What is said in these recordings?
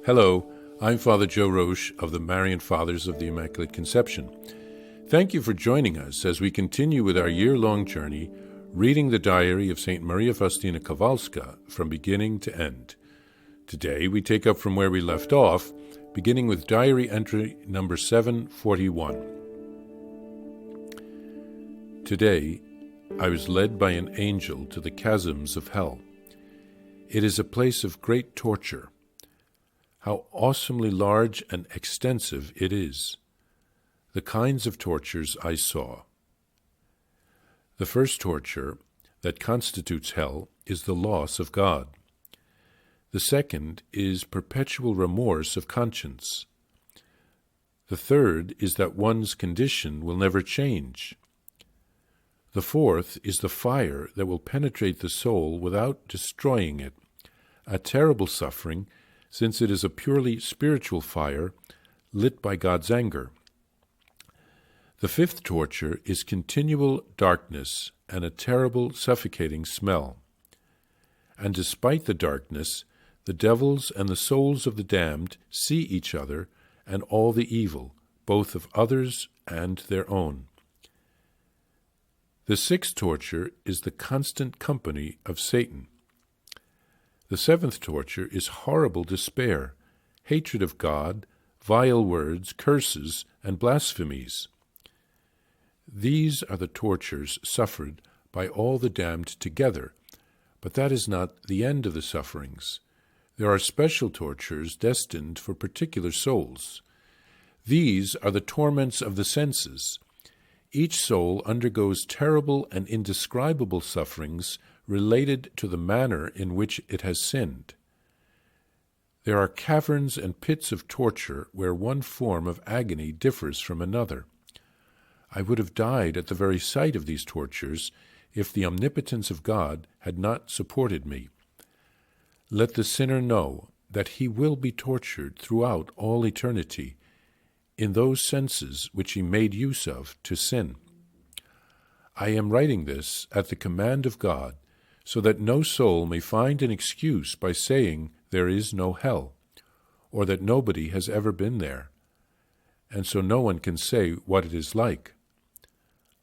Hello, I'm Father Joe Roesch of the Marian Fathers of the Immaculate Conception. Thank you for joining us as we continue with our year-long journey reading the diary of St. Maria Faustina Kowalska from beginning to end. Today we take up from where we left off, beginning with diary entry number 741. Today, I was led by an angel to the chasms of hell. It is a place of great torture. How awesomely large and extensive it is. The kinds of tortures I saw. The first torture that constitutes hell is the loss of God. The second is perpetual remorse of conscience. The third is that one's condition will never change. The fourth is the fire that will penetrate the soul without destroying it, a terrible suffering, since it is a purely spiritual fire lit by God's anger. The fifth torture is continual darkness and a terrible suffocating smell. And despite the darkness, the devils and the souls of the damned see each other and all the evil, both of others and their own. The sixth torture is the constant company of Satan. The seventh torture is horrible despair, hatred of God, vile words, curses, and blasphemies. These are the tortures suffered by all the damned together, but that is not the end of the sufferings. There are special tortures destined for particular souls. These are the torments of the senses. Each soul undergoes terrible and indescribable sufferings related to the manner in which it has sinned. There are caverns and pits of torture where one form of agony differs from another. I would have died at the very sight of these tortures if the omnipotence of God had not supported me. Let the sinner know that he will be tortured throughout all eternity in those senses which he made use of to sin. I am writing this at the command of God, so that no soul may find an excuse by saying there is no hell, or that nobody has ever been there, and so no one can say what it is like.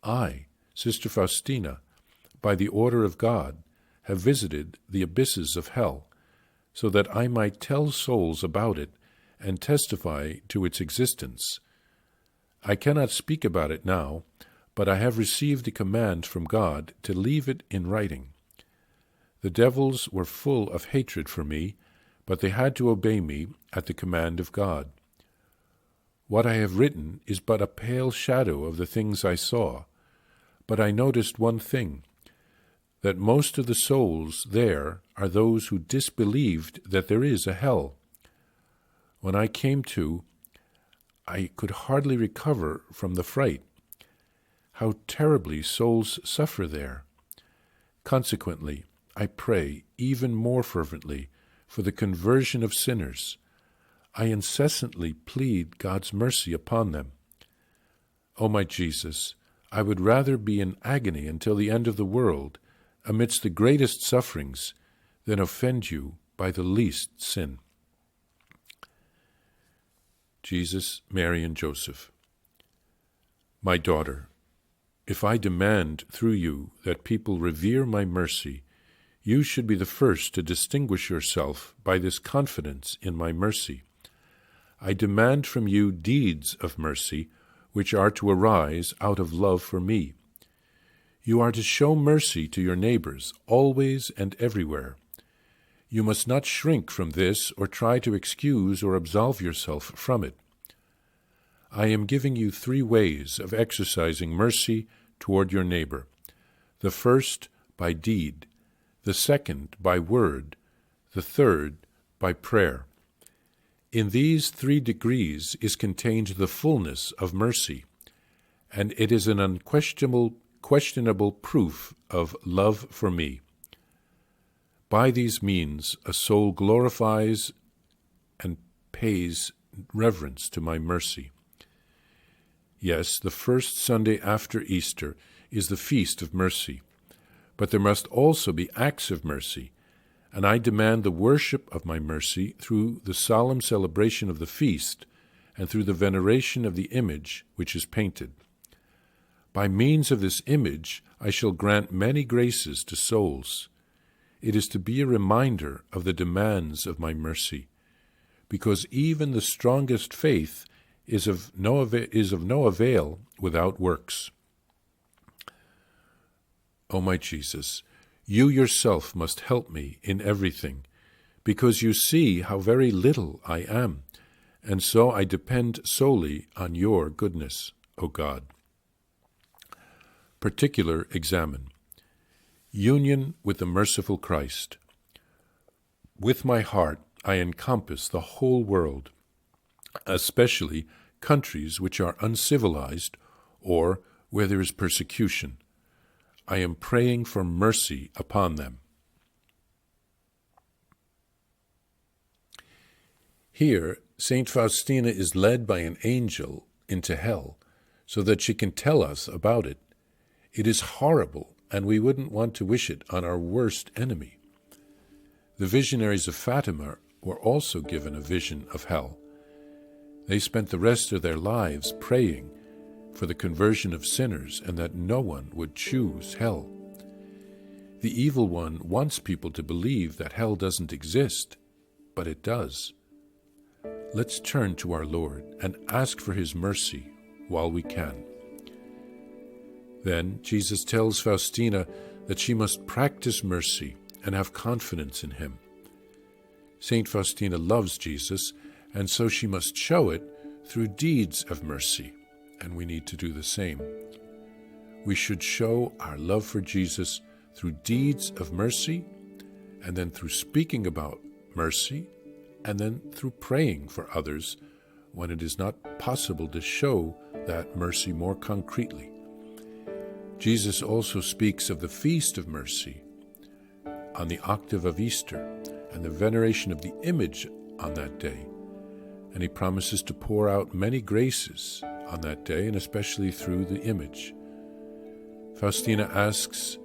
I, Sister Faustina, by the order of God, have visited the abysses of hell, so that I might tell souls about it and testify to its existence. I cannot speak about it now, but I have received a command from God to leave it in writing. The devils were full of hatred for me, but they had to obey me at the command of God. What I have written is but a pale shadow of the things I saw, but I noticed one thing, that most of the souls there are those who disbelieved that there is a hell. When I came to, I could hardly recover from the fright. How terribly souls suffer there! Consequently, I pray even more fervently for the conversion of sinners. I incessantly plead God's mercy upon them. O my Jesus, I would rather be in agony until the end of the world, amidst the greatest sufferings, than offend you by the least sin. Jesus, Mary, and Joseph. My daughter, if I demand through you that people revere my mercy, you should be the first to distinguish yourself by this confidence in my mercy. I demand from you deeds of mercy, which are to arise out of love for me. You are to show mercy to your neighbors, always and everywhere. You must not shrink from this or try to excuse or absolve yourself from it. I am giving you 3 ways of exercising mercy toward your neighbor. The first, by deed. The second, by word. The third, by prayer. In these 3 degrees is contained the fullness of mercy, and it is an unquestionable proof of love for me. By these means, a soul glorifies and pays reverence to my mercy. Yes, the first Sunday after Easter is the feast of mercy, but there must also be acts of mercy, and I demand the worship of my mercy through the solemn celebration of the feast and through the veneration of the image which is painted. By means of this image I shall grant many graces to souls. It is to be a reminder of the demands of my mercy, because even the strongest faith is of no avail without works. O my Jesus, you yourself must help me in everything, because you see how very little I am, and so I depend solely on your goodness, O God. Particular examine. Union with the merciful Christ. With my heart I encompass the whole world, especially countries which are uncivilized or where there is persecution. I am praying for mercy upon them. Here, Saint Faustina is led by an angel into hell so that she can tell us about it. It is horrible, and we wouldn't want to wish it on our worst enemy. The visionaries of Fatima were also given a vision of hell. They spent the rest of their lives praying for the conversion of sinners and that no one would choose hell. The evil one wants people to believe that hell doesn't exist, but it does. Let's turn to our Lord and ask for his mercy while we can. Then Jesus tells Faustina that she must practice mercy and have confidence in him. Saint Faustina loves Jesus, and so she must show it through deeds of mercy, and we need to do the same. We should show our love for Jesus through deeds of mercy, and then through speaking about mercy, and then through praying for others when it is not possible to show that mercy more concretely. Jesus also speaks of the feast of mercy on the octave of Easter and the veneration of the image on that day. And he promises to pour out many graces on that day, and especially through the image. Faustina asks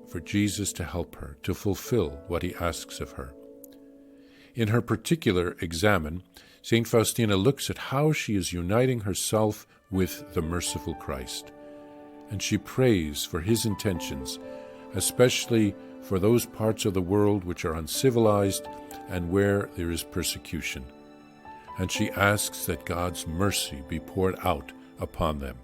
for Jesus to help her to fulfill what he asks of her. In her particular examine, St. Faustina looks at how she is uniting herself with the merciful Christ, and she prays for his intentions, especially for those parts of the world which are uncivilized and where there is persecution. And she asks that God's mercy be poured out upon them.